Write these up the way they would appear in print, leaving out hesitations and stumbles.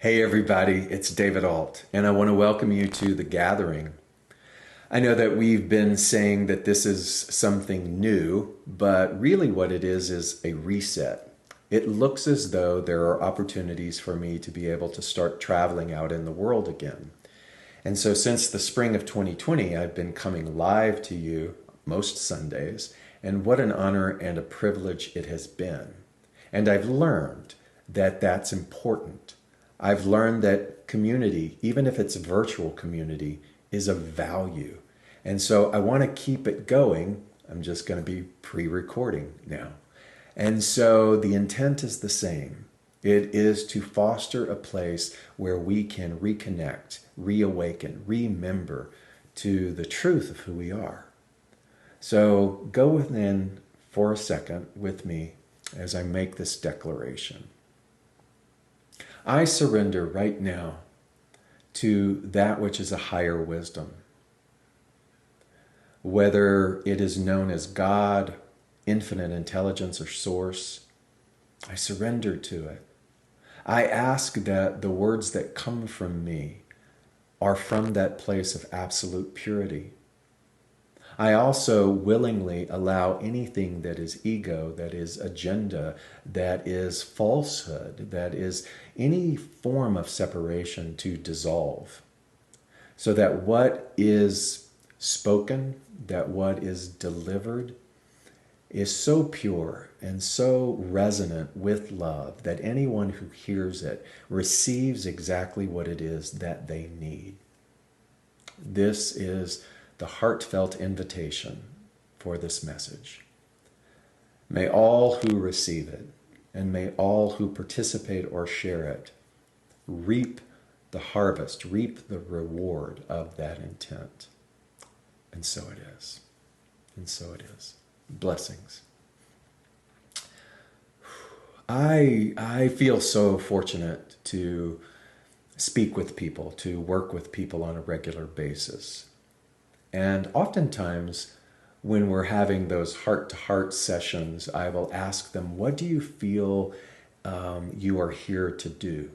Hey everybody, it's David Ault, and I want to welcome you to The Gathering. I know that we've been saying that this is something new, but really what it is a reset. It looks as though there are opportunities for me to be able to start traveling out in the world again. And so since the spring of 2020, I've been coming live to you most Sundays, and what an honor and a privilege it has been. And I've learned that that's important. I've learned that community, even if it's a virtual community, is of value. And so I want to keep it going. I'm just going to be pre-recording now. And so the intent is the same. It is to foster a place where we can reconnect, reawaken, remember to the truth of who we are. So go within for a second with me as I make this declaration. I surrender right now to that which is a higher wisdom, whether it is known as God, infinite intelligence, or source. I surrender to it. I ask that the words that come from me are from that place of absolute purity. I also willingly allow anything that is ego, that is agenda, that is falsehood, that is any form of separation to dissolve, so that what is spoken, that what is delivered, is so pure and so resonant with love that anyone who hears it receives exactly what it is that they need. This is the heartfelt invitation for this message. May all who receive it, and may all who participate or share it, reap the harvest, reap the reward of that intent. And so it is. And so it is. Blessings. I feel so fortunate to speak with people, to work with people on a regular basis. And oftentimes, when we're having those heart-to-heart sessions, I will ask them, what do you feel you are here to do?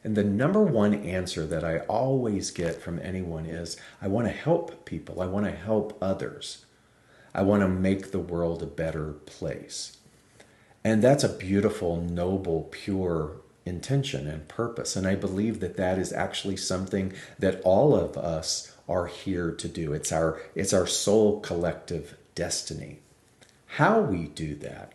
And the number one answer that I always get from anyone is, I want to help people. I want to help others. I want to make the world a better place. And that's a beautiful, noble, pure intention and purpose. And I believe that that is actually something that all of us are here to do. It's our soul collective destiny. How we do that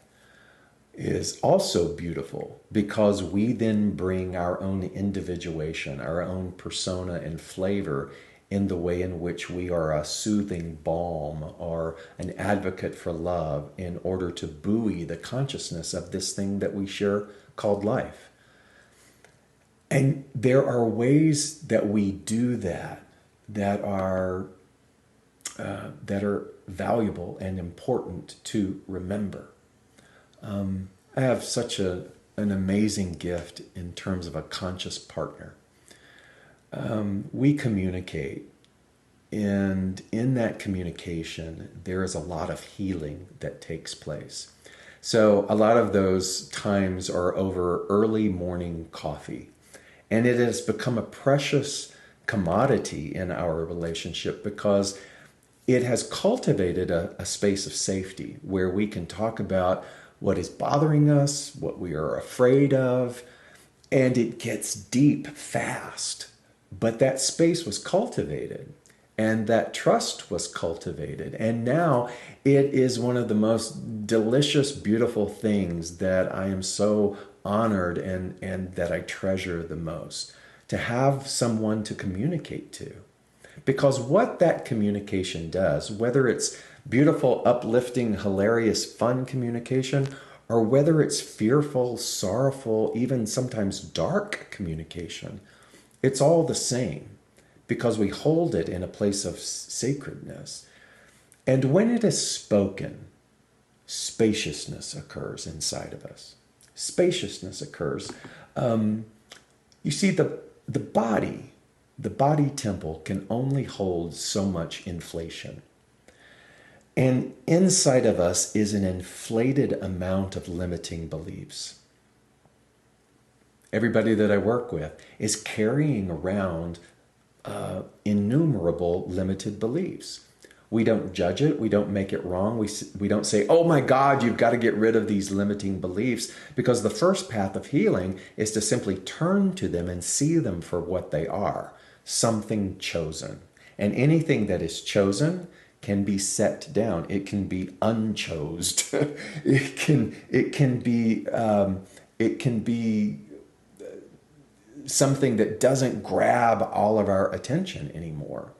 is also beautiful, because we then bring our own individuation, our own persona and flavor in the way in which we are a soothing balm or an advocate for love in order to buoy the consciousness of this thing that we share called life. And there are ways that we do that that are valuable and important to remember. I have such an amazing gift in terms of a conscious partner. We communicate, and in that communication, there is a lot of healing that takes place. So a lot of those times are over early morning coffee, and it has become a precious commodity in our relationship because it has cultivated a space of safety where we can talk about what is bothering us, what we are afraid of, and it gets deep fast. But that space was cultivated, and that trust was cultivated, and now it is one of the most delicious, beautiful things that I am so honored and that I treasure the most, to have someone to communicate to. Because what that communication does, whether it's beautiful, uplifting, hilarious, fun communication, or whether it's fearful, sorrowful, even sometimes dark communication, it's all the same, because we hold it in a place of sacredness. And when it is spoken, spaciousness occurs inside of us. Spaciousness occurs. You see, the body temple can only hold so much inflation. And inside of us is an inflated amount of limiting beliefs. everybody that I work with is carrying around innumerable limited beliefs. We don't judge it. We don't make it wrong. We don't say, oh my God, you've got to get rid of these limiting beliefs, because the first path of healing is to simply turn to them and see them for what they are, something chosen. And anything that is chosen can be set down. It can be unchosed. It can be something that doesn't grab all of our attention anymore.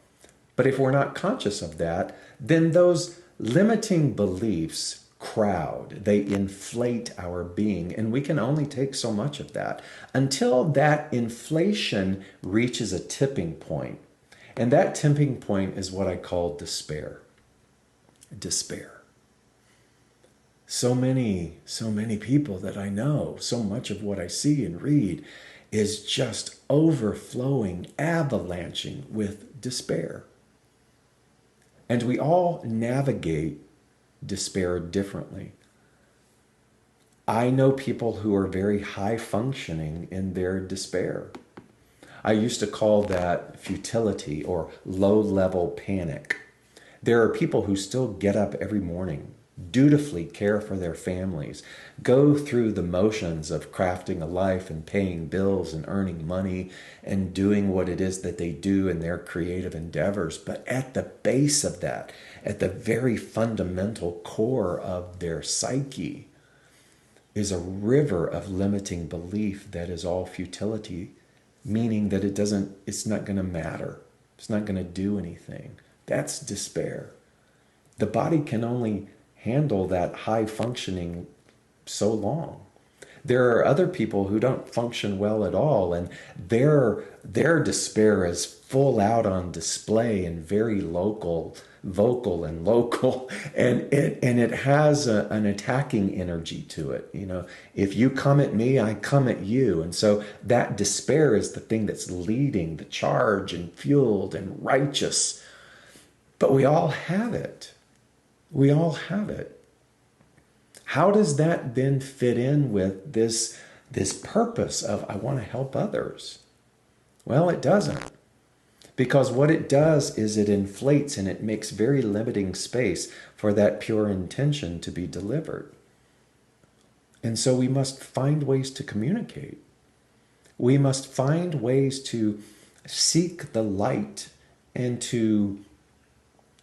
But if we're not conscious of that, then those limiting beliefs crowd, they inflate our being, and we can only take so much of that until that inflation reaches a tipping point. And that tipping point is what I call despair. Despair. So many people that I know, so much of what I see and read is just overflowing, avalanching with despair. And we all navigate despair differently. I know people who are very high functioning in their despair. I used to call that futility or low-level panic. There are people who still get up every morning, dutifully care for their families, go through the motions of crafting a life and paying bills and earning money and doing what it is that they do in their creative endeavors. But at the base of that, at the very fundamental core of their psyche, is a river of limiting belief that is all futility, meaning that it's not going to matter. It's not going to do anything. That's despair. The body can only handle that high functioning so long. There are other people who don't function well at all, and their despair is full out on display and very vocal and local, and it has an attacking energy to it. You know, if you come at me, I come at you, and so that despair is the thing that's leading the charge and fueled and righteous. But we all have it. We all have it. How does that then fit in with this purpose of I want to help others? Well, it doesn't. Because what it does is it inflates and it makes very limiting space for that pure intention to be delivered. And so we must find ways to communicate. We must find ways to seek the light and to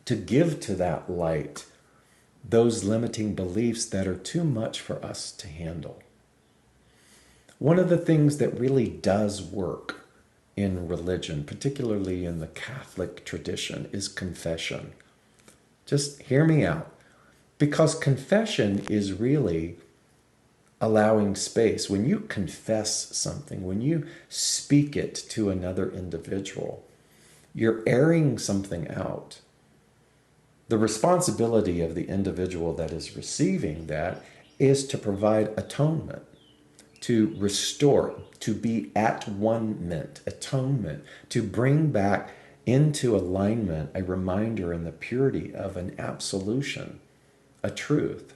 give to that light those limiting beliefs that are too much for us to handle. One of the things that really does work in religion, particularly in the Catholic tradition, is confession. Just hear me out. Because confession is really allowing space. When you confess something, when you speak it to another individual, you're airing something out. The responsibility of the individual that is receiving that is to provide atonement, to restore, to be at one-ment, atonement, to bring back into alignment a reminder and the purity of an absolution, a truth.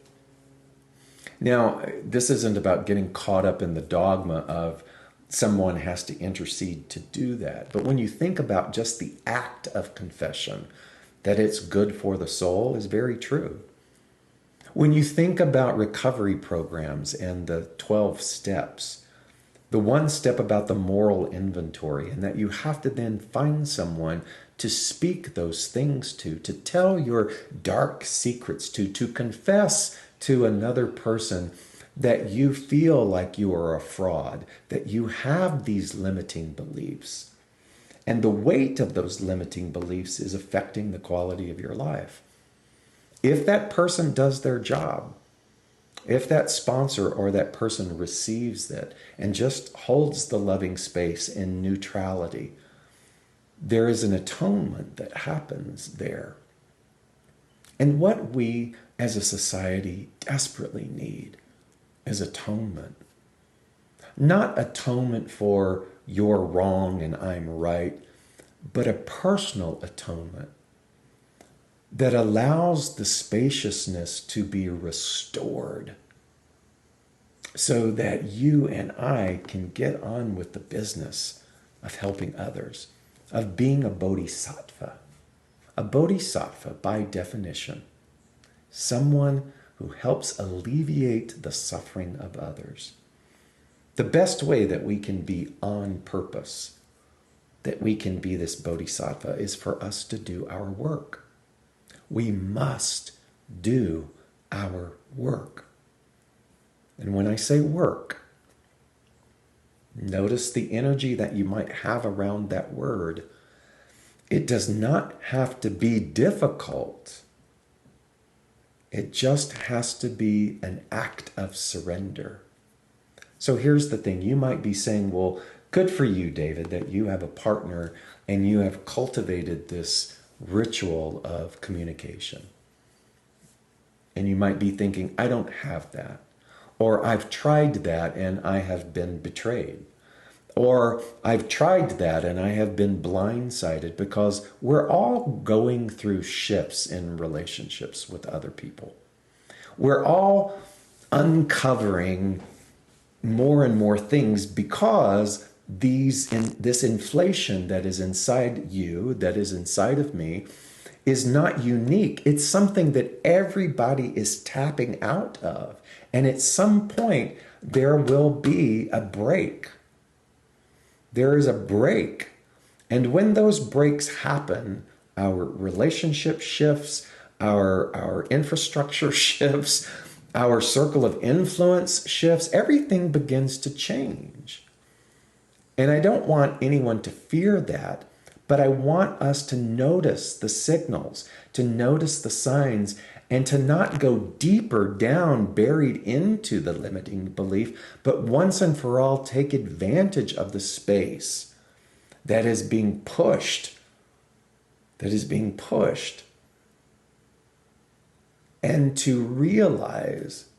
Now, this isn't about getting caught up in the dogma of someone has to intercede to do that. But when you think about just the act of confession, that it's good for the soul is very true. When you think about recovery programs and the 12 steps, the one step about the moral inventory, and that you have to then find someone to speak those things to tell your dark secrets to confess to another person that you feel like you are a fraud, that you have these limiting beliefs. And the weight of those limiting beliefs is affecting the quality of your life. If that person does their job, if that sponsor or that person receives it and just holds the loving space in neutrality, there is an atonement that happens there. And what we as a society desperately need is atonement. Not atonement for you're wrong and I'm right, but a personal atonement that allows the spaciousness to be restored. so that you and I can get on with the business of helping others, of being a bodhisattva. A bodhisattva, by definition, someone who helps alleviate the suffering of others. The best way that we can be on purpose, that we can be this bodhisattva, is for us to do our work. We must do our work. And when I say work, notice the energy that you might have around that word. It does not have to be difficult. It just has to be an act of surrender. So here's the thing. You might be saying, well, good for you, David, that you have a partner and you have cultivated this ritual of communication. And you might be thinking, I don't have that. Or I've tried that and I have been betrayed. Or I've tried that and I have been blindsided, because we're all going through shifts in relationships with other people. We're all uncovering more and more things because this inflation that is inside you, that is inside of me, is not unique. It's something that everybody is tapping out of. And at some point, there will be a break. There is a break. And when those breaks happen, our relationship shifts, our infrastructure shifts, our circle of influence shifts, everything begins to change. And I don't want anyone to fear that, but I want us to notice the signals, to notice the signs, and to not go deeper down, buried into the limiting belief, but once and for all take advantage of the space that is being pushed, and to realize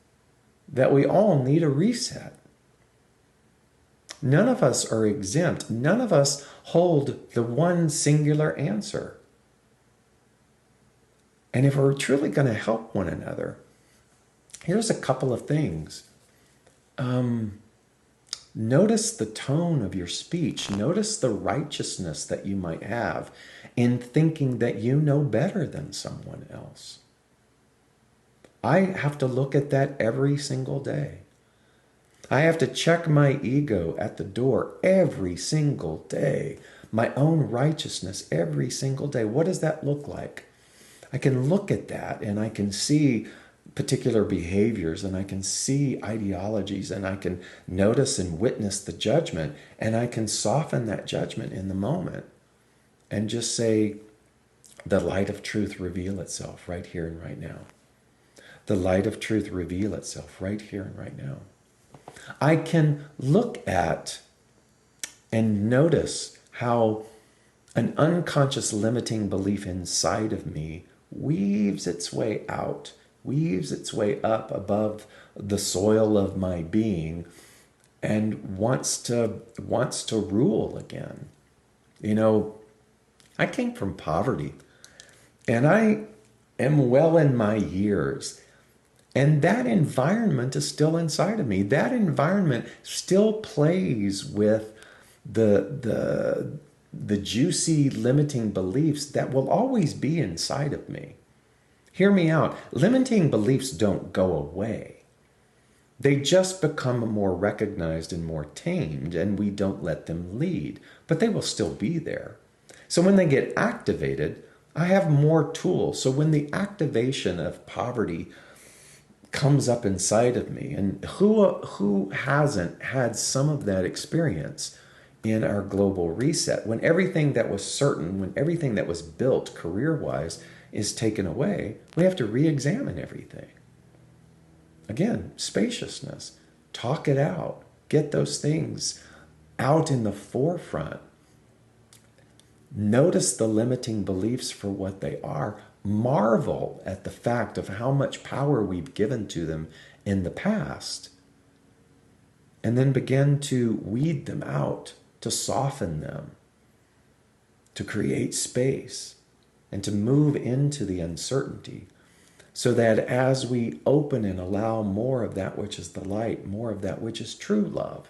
that we all need a reset. None of us are exempt. None of us hold the one singular answer. And if we're truly going to help one another, here's a couple of things. Notice the tone of your speech. Notice the righteousness that you might have in thinking that you know better than someone else. I have to look at that every single day. I have to check my ego at the door every single day. My own righteousness every single day. What does that look like? I can look at that and I can see particular behaviors and I can see ideologies and I can notice and witness the judgment, and I can soften that judgment in the moment and just say, the light of truth reveal itself right here and right now. The light of truth reveal itself right here and right now. I can look at and notice how an unconscious limiting belief inside of me weaves its way out, weaves its way up above the soil of my being, and wants to rule again. You know, I came from poverty, and I am well in my years. And that environment is still inside of me. That environment still plays with the juicy limiting beliefs that will always be inside of me. Hear me out. Limiting beliefs don't go away. They just become more recognized and more tamed, and we don't let them lead. But they will still be there. So when they get activated, I have more tools. So when the activation of poverty comes up inside of me, and who hasn't had some of that experience in our global reset, when everything that was certain, when everything that was built career-wise is taken away, we have to re-examine everything. Again, spaciousness, talk it out, get those things out in the forefront. Notice the limiting beliefs for what they are. Marvel at the fact of how much power we've given to them in the past. And then begin to weed them out, to soften them, to create space, and to move into the uncertainty. so that as we open and allow more of that which is the light, more of that which is true love,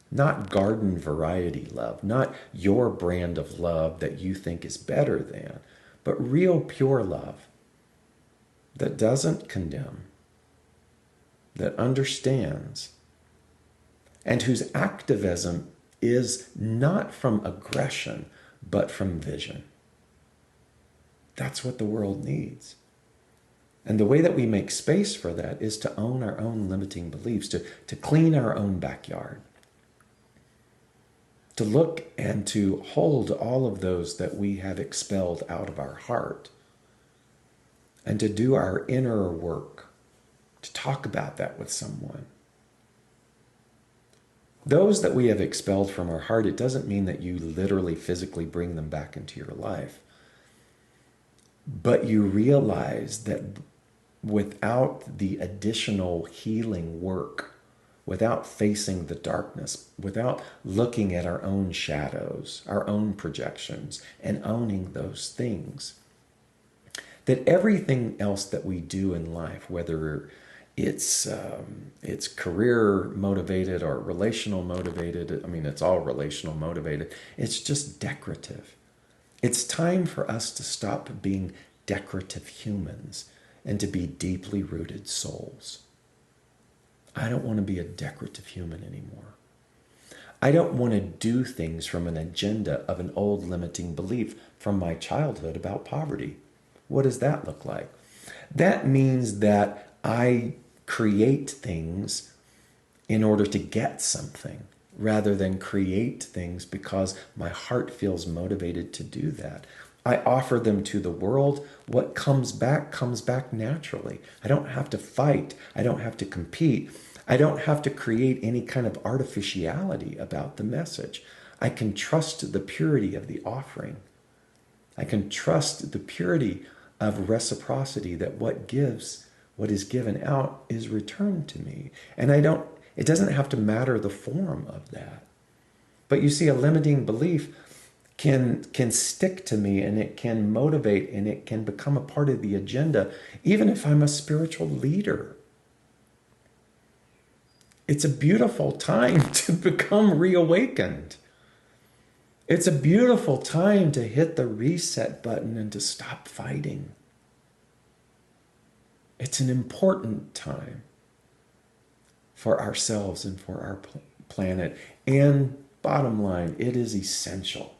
not garden variety love, not your brand of love that you think is better than, but real pure love that doesn't condemn, that understands, and whose activism is not from aggression, but from vision. That's what the world needs. And the way that we make space for that is to own our own limiting beliefs, to clean our own backyard, to look and to hold all of those that we have expelled out of our heart, and to do our inner work, to talk about that with someone. Those that we have expelled from our heart, it doesn't mean that you literally physically bring them back into your life. But you realize that without the additional healing work, without facing the darkness, without looking at our own shadows, our own projections, and owning those things, that everything else that we do in life, whether it's career motivated or relational motivated, I mean, it's all relational motivated, it's just decorative. It's time for us to stop being decorative humans and to be deeply rooted souls. I don't want to be a decorative human anymore. I don't want to do things from an agenda of an old limiting belief from my childhood about poverty. What does that look like? That means that I create things in order to get something rather than create things because my heart feels motivated to do that. I offer them to the world. What comes back naturally. I don't have to fight. I don't have to compete. I don't have to create any kind of artificiality about the message. I can trust the purity of the offering. I can trust the purity of reciprocity, that what is given out is returned to me. And it doesn't have to matter the form of that. But you see, a limiting belief can stick to me, and it can motivate, and it can become a part of the agenda, even if I'm a spiritual leader. It's a beautiful time to become reawakened. It's a beautiful time to hit the reset button and to stop fighting. It's an important time for ourselves and for our planet. And bottom line, it is essential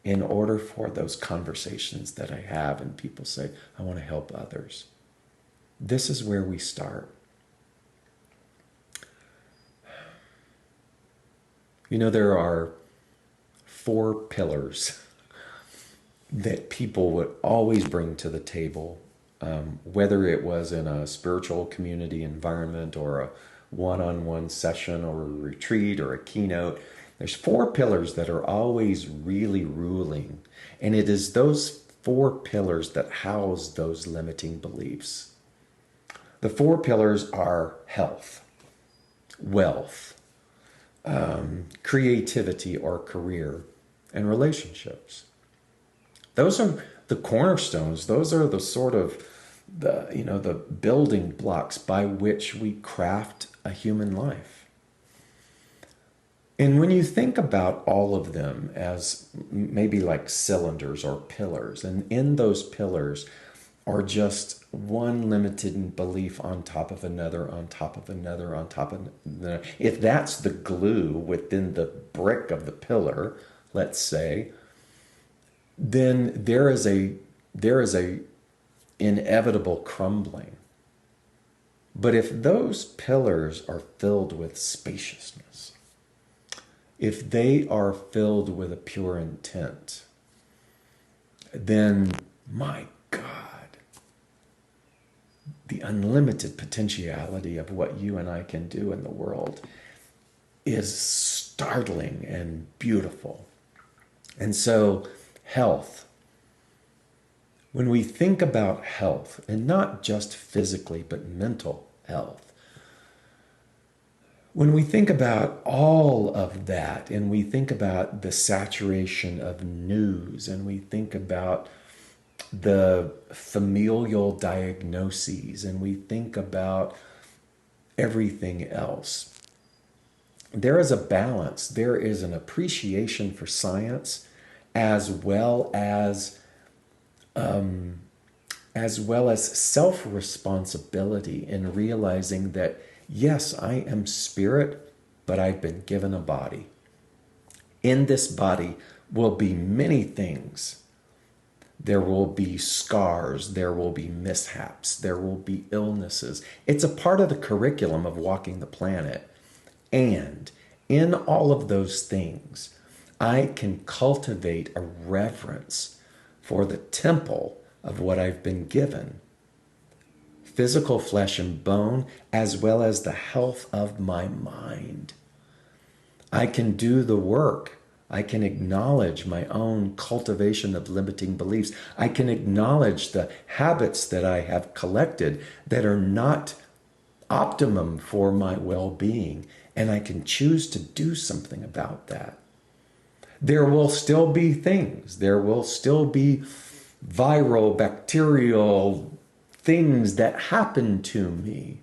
in order for those conversations that I have and people say, I want to help others. This is where we start. You know, there are 4 pillars that people would always bring to the table, whether it was in a spiritual community environment or a one-on-one session or a retreat or a keynote. There's 4 pillars that are always really ruling. And it is those 4 pillars that house those limiting beliefs. The 4 pillars are health, wealth, creativity or career, and relationships. Those are the cornerstones. Those are the sort of the building blocks by which we craft a human life. And when you think about all of them as maybe like cylinders or pillars, and in those pillars are just one limited belief on top of another, on top of another, on top of another. If that's the glue within the brick of the pillar, let's say, then there is a inevitable crumbling. But if those pillars are filled with spaciousness, if they are filled with a pure intent, then my God, the unlimited potentiality of what you and I can do in the world is startling and beautiful. And so, health. When we think about health, and not just physically, but mental health, when we think about all of that, and we think about the saturation of news, and we think about the familial diagnoses and we think about everything else, there is a balance. There is an appreciation for science as well as self-responsibility in realizing that, yes, I am spirit, but I've been given a body. In this body will be many things. There will be scars, there will be mishaps, there will be illnesses. It's a part of the curriculum of walking the planet. And in all of those things, I can cultivate a reverence for the temple of what I've been given, physical flesh and bone, as well as the health of my mind. I can do the work. I can acknowledge my own cultivation of limiting beliefs. I can acknowledge the habits that I have collected that are not optimum for my well-being, and I can choose to do something about that. There will still be things. There will still be viral, bacterial things that happen to me.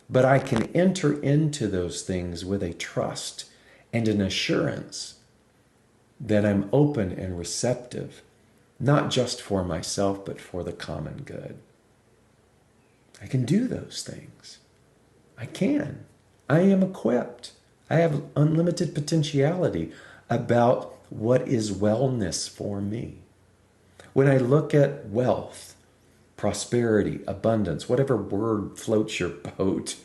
But I can enter into those things with a trust and an assurance that I'm open and receptive, not just for myself, but for the common good. I can do those things. I can. I am equipped. I have unlimited potentiality about what is wellness for me. When I look at wealth, prosperity, abundance, whatever word floats your boat,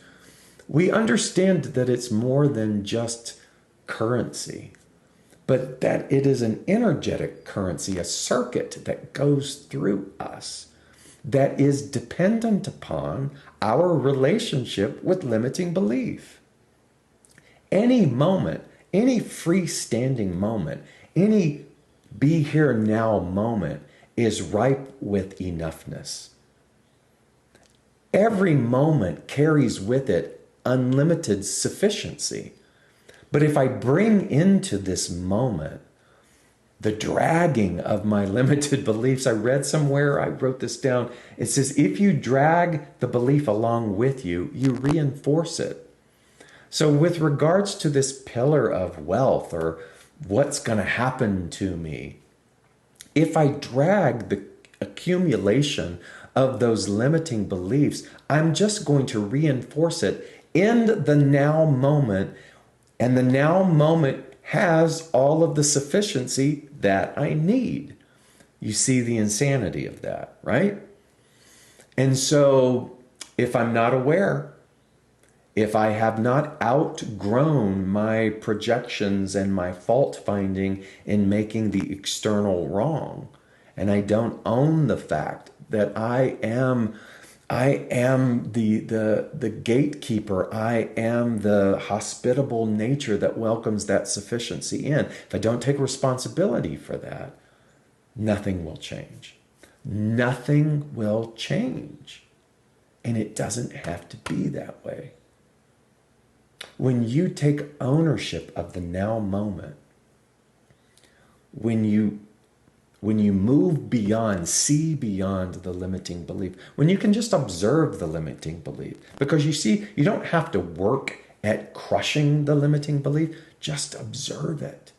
we understand that it's more than just currency, but that it is an energetic currency, a circuit that goes through us that is dependent upon our relationship with limiting belief. Any moment, any freestanding moment, any be here now moment is ripe with enoughness. Every moment carries with it unlimited sufficiency. But if I bring into this moment the dragging of my limited beliefs, I read somewhere, I wrote this down, it says, if you drag the belief along with you, you reinforce it. So with regards to this pillar of wealth or what's going to happen to me, if I drag the accumulation of those limiting beliefs, I'm just going to reinforce it in the now moment. And the now moment has all of the sufficiency that I need. You see the insanity of that, right? And so if I'm not aware, if I have not outgrown my projections and my fault finding in making the external wrong, and I don't own the fact that I am the gatekeeper, I am the hospitable nature that welcomes that sufficiency in. If I don't take responsibility for that, nothing will change. Nothing will change. And it doesn't have to be that way. When you take ownership of the now moment, when you move beyond, see beyond the limiting belief, when you can just observe the limiting belief, because you see, you don't have to work at crushing the limiting belief, just observe it.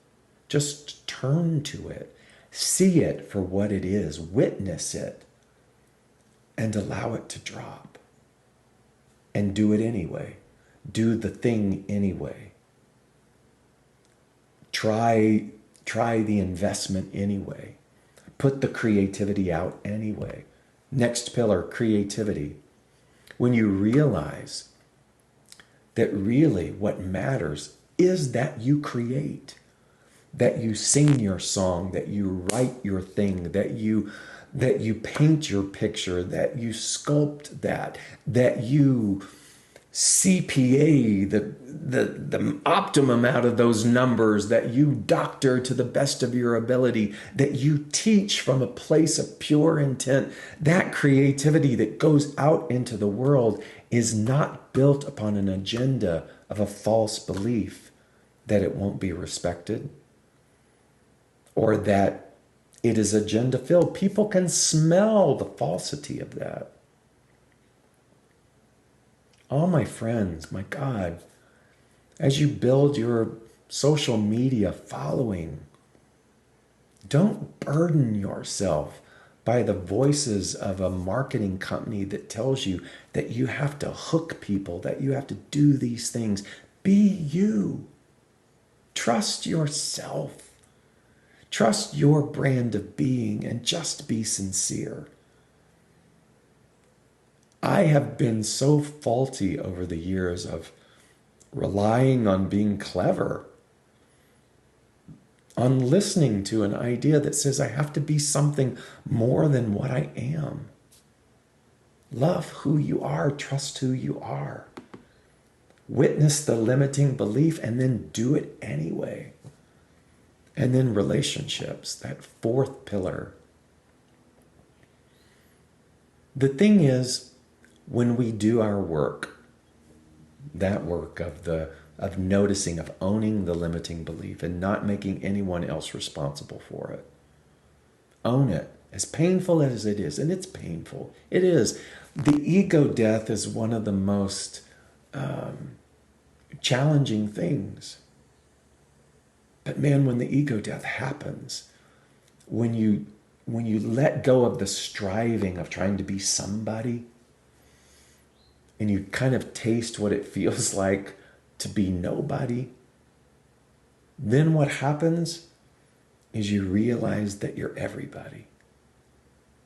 Just turn to it. See it for what it is. Witness it. And allow it to drop. And do it anyway. Do the thing anyway. Try the investment anyway. Put the creativity out anyway. Next pillar, creativity. When you realize that really what matters is that you create, that you sing your song, that you write your thing, that you paint your picture, that you sculpt that you CPA the optimum out of those numbers, that you doctor to the best of your ability, that you teach from a place of pure intent. That creativity that goes out into the world is not built upon an agenda of a false belief that it won't be respected, or that It is agenda filled. People can smell the falsity of that. All my friends, my God, as you build your social media following, don't burden yourself by the voices of a marketing company that tells you that you have to hook people, that you have to do these things. Be you. Trust yourself. Trust your brand of being and just be sincere. I have been so faulty over the years of relying on being clever, on listening to an idea that says I have to be something more than what I am. Love who you are, trust who you are. Witness the limiting belief and then do it anyway. And then relationships, that fourth pillar. The thing is, when we do our work, that work of noticing, of owning the limiting belief and not making anyone else responsible for it. Own it, as painful as it is, and it's painful. It is. The ego death is one of the most challenging things. But man, when the ego death happens, when you let go of the striving of trying to be somebody, and you kind of taste what it feels like to be nobody, then what happens is you realize that you're everybody.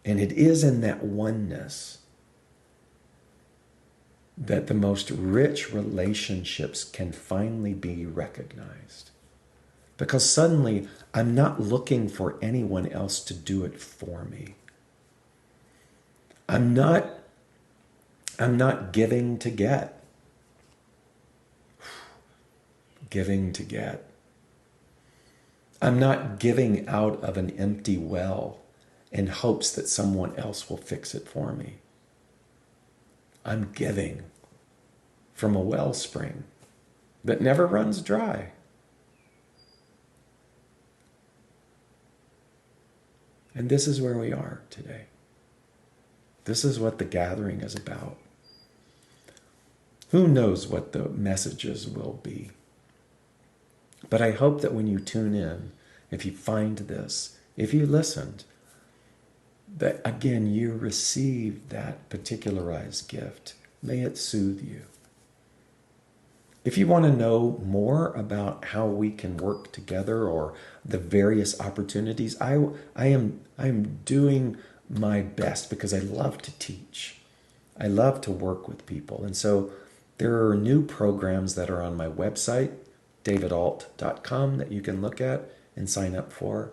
And it is in that oneness that the most rich relationships can finally be recognized. Because suddenly, I'm not looking for anyone else to do it for me. I'm not giving to get. Giving to get. I'm not giving out of an empty well in hopes that someone else will fix it for me. I'm giving from a wellspring that never runs dry. And this is where we are today. This is what the gathering is about. Who knows what the messages will be? But I hope that when you tune in, if you find this, if you listened, that again you receive that particularized gift. May it soothe you. If you want to know more about how we can work together or the various opportunities, I am doing my best because I love to teach. I love to work with people. And so there are new programs that are on my website, davidault.com, that you can look at and sign up for.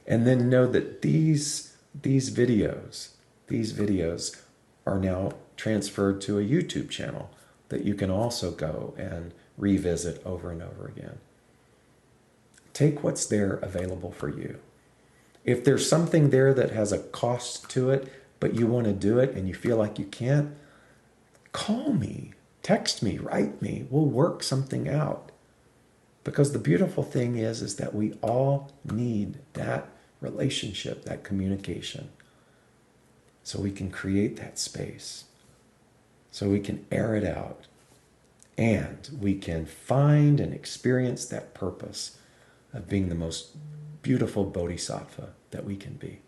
And then know that these videos are now transferred to a YouTube channel that you can also go and revisit over and over again. Take what's there available for you. If there's something there that has a cost to it, but you want to do it and you feel like you can't, call me, text me, write me. We'll work something out. Because the beautiful thing is that we all need that relationship, that communication, so we can create that space, so we can air it out, and we can find and experience that purpose of being the most beautiful bodhisattva that we can be.